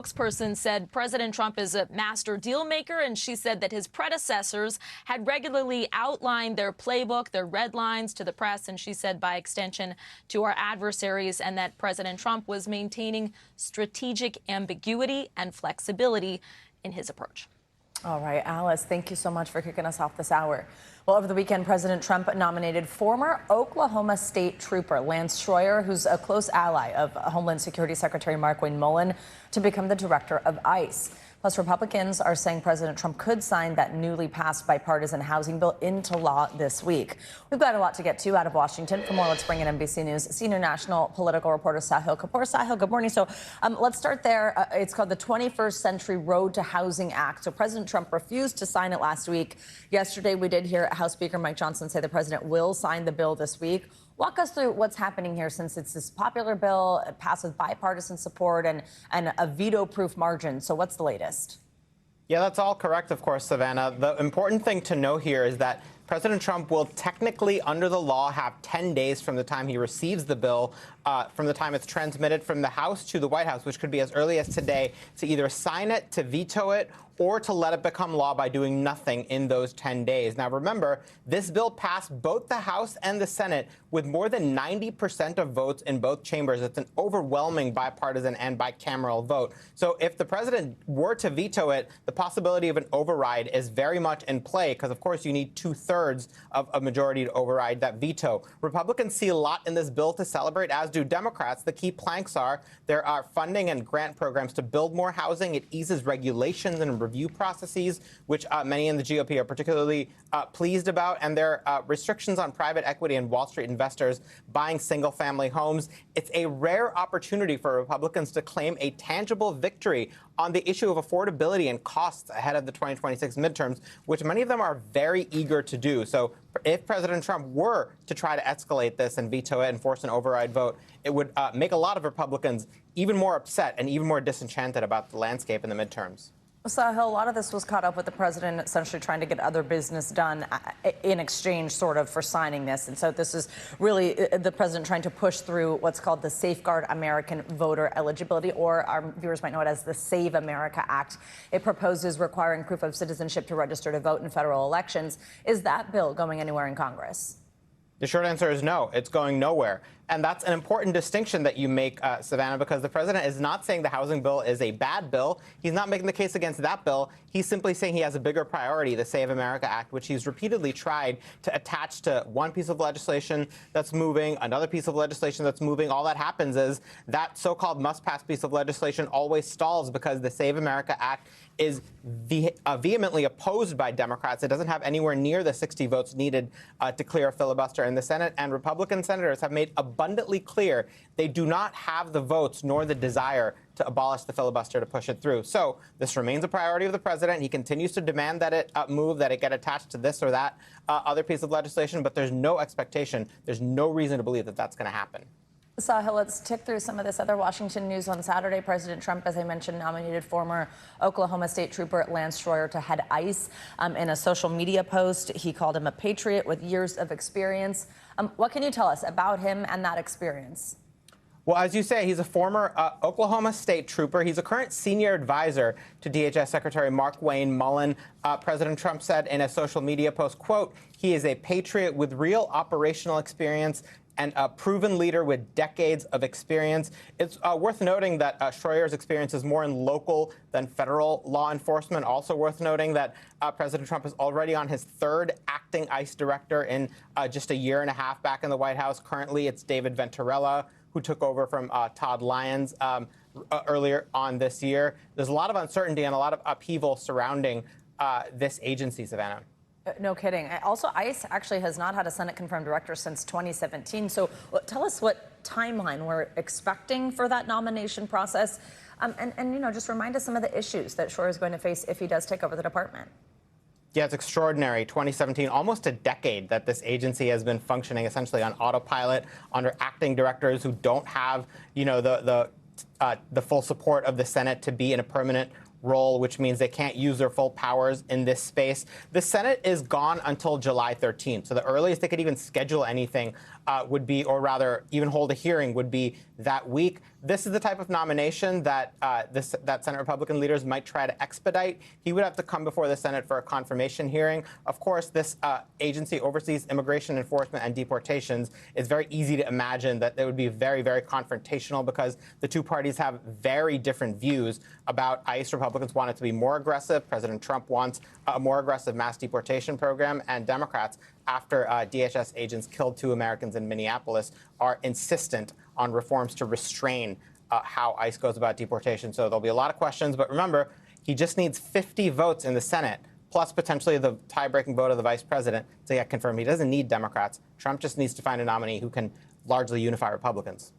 Spokesperson said President Trump is a master deal maker, and she said that his predecessors had regularly outlined their playbook, their red lines to the press, and she said by extension to our adversaries, and that President Trump was maintaining strategic ambiguity and flexibility in his approach. All right, Alice, thank you so much for kicking us off this hour. Well, over the weekend, President Trump nominated former Oklahoma State Trooper Lance Schroyer, who's a close ally of Homeland Security Secretary Markwayne Mullin, to become the director of ICE. Plus, Republicans are saying President Trump could sign that newly passed bipartisan housing bill into law this week. We've got a lot to get to out of Washington. For more, let's bring in NBC News senior national political reporter Sahil Kapoor. Sahil, good morning. So let's start there. It's called the 21st Century Road to Housing Act. So President Trump refused to sign it last week. Yesterday, we did hear House Speaker Mike Johnson say the president will sign the bill this week. Walk us through what's happening here, since it's this popular bill, passed with bipartisan support and a veto-proof margin. So what's the latest? Yeah, that's all correct, of course, Savannah. The important thing to know here is that President Trump will technically, under the law, have 10 days from the time he receives the bill, from the time it's transmitted from the House to the White House, which could be as early as today, to either sign it, to veto it, or to let it become law by doing nothing in those 10 days. Now, remember, this bill passed both the House and the Senate with more than 90% of votes in both chambers. It's an overwhelming bipartisan and bicameral vote. So if the president were to veto it, the possibility of an override is very much in play, because, of course, you need 2/3 of a majority to override that veto. Republicans see a lot in this bill to celebrate, as do Democrats. The key planks are there are funding and grant programs to build more housing. It eases regulations and review processes, which many in the GOP are particularly pleased about. And there are restrictions on private equity and Wall Street investors buying single-family homes. It's a rare opportunity for Republicans to claim a tangible victory on the issue of affordability and costs ahead of the 2026 midterms, which many of them are very eager to do. So if President Trump were to try to escalate this and veto it and force an override vote, it would make a lot of Republicans even more upset and even more disenchanted about the landscape in the midterms. Sahil, a lot of this was caught up with the president essentially trying to get other business done in exchange sort of for signing this. And so this is really the president trying to push through what's called the Safeguard American Voter Eligibility, or our viewers might know it as the Save America Act. It proposes requiring proof of citizenship to register to vote in federal elections. Is that bill going anywhere in Congress? The short answer is no. It's going nowhere. And that's an important distinction that you make, Savannah, because the president is not saying the housing bill is a bad bill. He's not making the case against that bill. He's simply saying he has a bigger priority, the Save America Act, which he's repeatedly tried to attach to one piece of legislation that's moving, another piece of legislation that's moving. All that happens is that so-called must-pass piece of legislation always stalls because the Save America Act is vehemently opposed by Democrats. It doesn't have anywhere near the 60 votes needed to clear a filibuster in the Senate. And Republican senators have made abundantly clear they do not have the votes nor the desire to abolish the filibuster to push it through. So this remains a priority of the president. He continues to demand that it move, that it get attached to this or that other piece of legislation. But there's no expectation. There's no reason to believe that that's going to happen. Sahil, let's tick through some of this other Washington news. On Saturday, President Trump, as I mentioned, nominated former Oklahoma State Trooper Lance Schroyer to head ICE. In a social media post, he called him a patriot with years of experience. What can you tell us about him and that experience? Well, as you say, he's a former Oklahoma State Trooper. He's a current senior advisor to DHS Secretary Markwayne Mullin. President Trump said in a social media post, quote, "He is a patriot with real operational experience and a proven leader with decades of experience." It's worth noting that Schroyer's experience is more in local than federal law enforcement. Also worth noting that President Trump is already on his third acting ICE director in just a year and a half back in the White House. Currently, it's David Venturella, who took over from Todd Lyons earlier on this year. There's a lot of uncertainty and a lot of upheaval surrounding this agency, Savannah. No kidding. Also, ICE actually has not had a Senate-confirmed director since 2017. So tell us what timeline we're expecting for that nomination process. And, you know, just remind us some of the issues that Schroyer is going to face if he does take over the department. Yeah, it's extraordinary. 2017, almost a decade that this agency has been functioning essentially on autopilot under acting directors who don't have, you know, the full support of the Senate to be in a permanent role, which means they can't use their full powers in this space. The Senate is gone until July 13th. So the earliest they could even schedule anything would be, or rather even hold a hearing, would be that week. This is the type of nomination that that Senate Republican leaders might try to expedite. He would have to come before the Senate for a confirmation hearing. Of course, this agency oversees immigration enforcement and deportations. It's very easy to imagine that it would be very, very confrontational because the two parties have very different views about ICE. Republicans want it to be more aggressive. President Trump wants a more aggressive mass deportation program. And Democrats, after DHS agents killed 2 Americans in Minneapolis, are insistent on reforms to restrain how ICE goes about deportation. So there'll be a lot of questions. But remember, he just needs 50 votes in the Senate, plus potentially the tie-breaking vote of the vice president to get confirmed. He doesn't need Democrats. Trump just needs to find a nominee who can largely unify Republicans.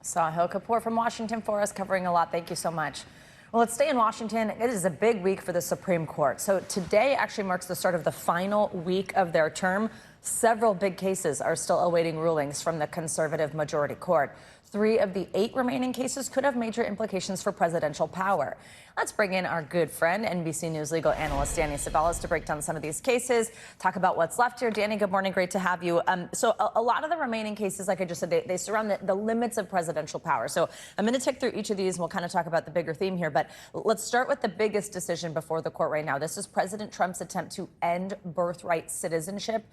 Sahil Kapoor from Washington for us, covering a lot. Thank you so much. Well, let's stay in Washington. It is a big week for the Supreme Court. So today actually marks the start of the final week of their term. Several big cases are still awaiting rulings from the conservative majority court. 3 of the 8 remaining cases could have major implications for presidential power. Let's bring in our good friend, NBC News legal analyst Danny Ceballos, to break down some of these cases, talk about what's left here. Danny, good morning. Great to have you. So a lot of the remaining cases, like I just said, they surround the limits of presidential power. So I'm going to tick through each of these, and we'll kind of talk about the bigger theme here. But let's start with the biggest decision before the court right now. This is President Trump's attempt to end birthright citizenship.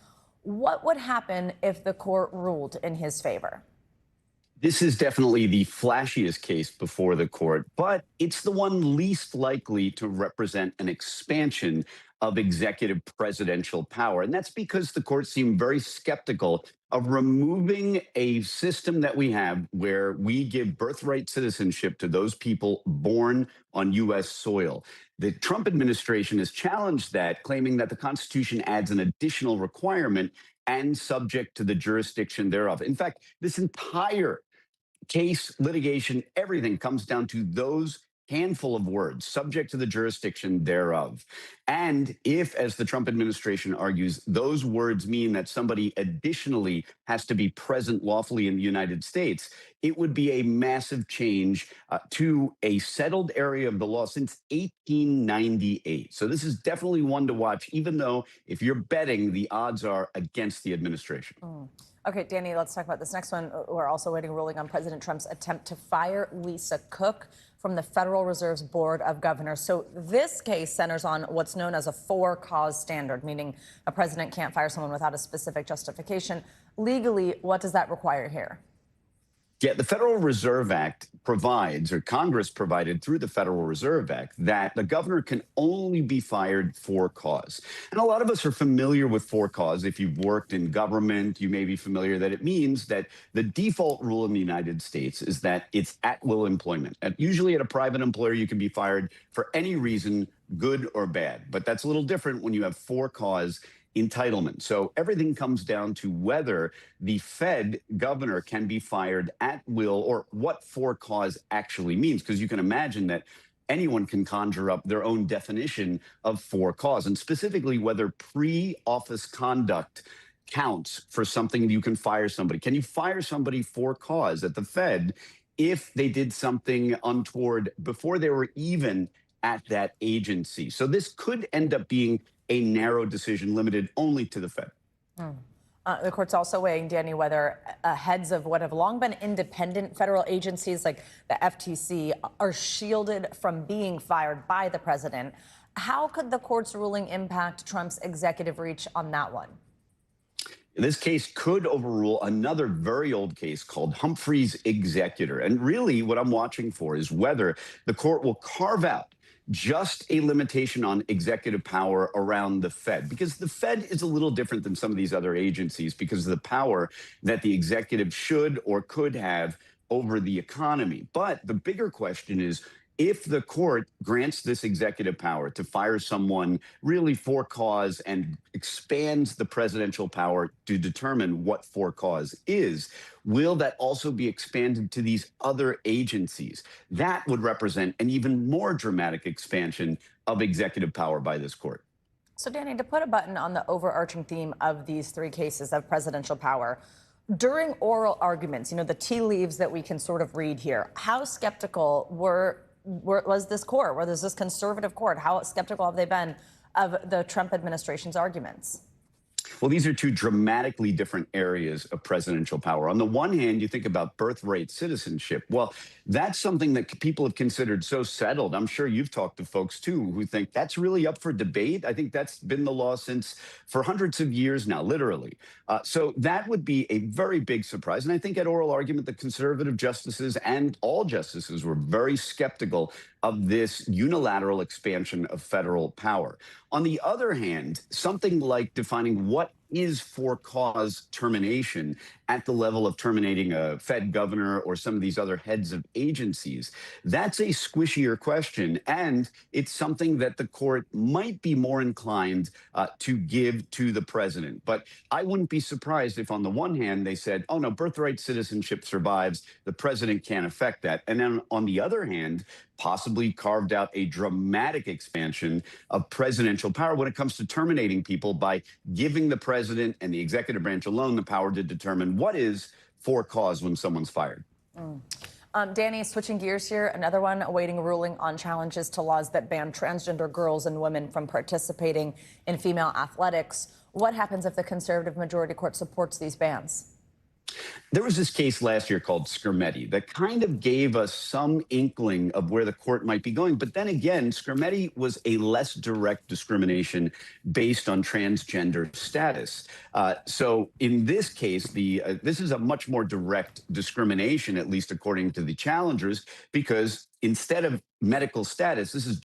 What would happen if the court ruled in his favor? This is definitely the flashiest case before the court, but it's the one least likely to represent an expansion of executive presidential power. And that's because the court seemed very skeptical of removing a system that we have where we give birthright citizenship to those people born on U.S. soil. The Trump administration has challenged that, claiming that the Constitution adds an additional requirement and subject to the jurisdiction thereof. In fact, this entire case, litigation, everything comes down to those handful of words, subject to the jurisdiction thereof. And if, as the Trump administration argues, those words mean that somebody additionally has to be present lawfully in the United States, it would be a massive change to a settled area of the law since 1898. So this is definitely one to watch, even though if you're betting, the odds are against the administration. Okay, Danny, let's talk about this next one. We're also waiting ruling on President Trump's attempt to fire Lisa Cook from the Federal Reserve's Board of Governors. So this case centers on what's known as a for-cause standard, meaning a president can't fire someone without a specific justification. Legally, what does that require here? Yeah, the Federal Reserve Act provides, or Congress provided through the Federal Reserve Act, that the governor can only be fired for cause. And a lot of us are familiar with for cause. If you've worked in government, you may be familiar that it means that the default rule in the United States is that it's at-will employment. Usually at a private employer, you can be fired for any reason, good or bad. But that's a little different when you have for cause entitlement. So everything comes down to whether the Fed governor can be fired at will, or what for cause actually means, because you can imagine that anyone can conjure up their own definition of for cause, and specifically whether pre-office conduct counts for something you can fire somebody. Can you fire somebody for cause at the Fed if they did something untoward before they were even at that agency? So this could end up being a narrow decision limited only to the Fed. The court's also weighing, Danny, whether heads of what have long been independent federal agencies like the FTC are shielded from being fired by the president. How could the court's ruling impact Trump's executive reach on that one? This case could overrule another very old case called Humphrey's Executor. And really what I'm watching for is whether the court will carve out just a limitation on executive power around the Fed, because the Fed is a little different than some of these other agencies because of the power that the executive should or could have over the economy. But the bigger question is, if the court grants this executive power to fire someone really for cause and expands the presidential power to determine what for cause is, will that also be expanded to these other agencies? That would represent an even more dramatic expansion of executive power by this court. So, Danny, to put a button on the overarching theme of these 3 cases of presidential power, during oral arguments, the tea leaves that we can sort of read here, how skeptical was this court, or was this conservative court? How skeptical have they been of the Trump administration's arguments? Well, these are two dramatically different areas of presidential power. On the one hand, you think about birthright citizenship. Well, that's something that people have considered so settled. I'm sure you've talked to folks too who think that's really up for debate. I think that's been the law since for hundreds of years now, literally. So that would be a very big surprise. And I think at oral argument, the conservative justices and all justices were very skeptical of this unilateral expansion of federal power. On the other hand, something like defining what is for cause termination at the level of terminating a Fed governor or some of these other heads of agencies, that's a squishier question. And it's something that the court might be more inclined to give to the president. But I wouldn't be surprised if on the one hand they said, oh no, birthright citizenship survives, the president can't affect that. And then on the other hand, possibly carved out a dramatic expansion of presidential power when it comes to terminating people by giving the president and the executive branch alone the power to determine what is for cause when someone's fired. Danny, switching gears here, another one awaiting a ruling on challenges to laws that ban transgender girls and women from participating in female athletics. What happens if the conservative majority court supports these bans? There was this case last year called Skermeti that kind of gave us some inkling of where the court might be going. But then again, Skermeti was a less direct discrimination based on transgender status. So in this case, this is a much more direct discrimination, at least according to the challengers, because instead of medical status, this is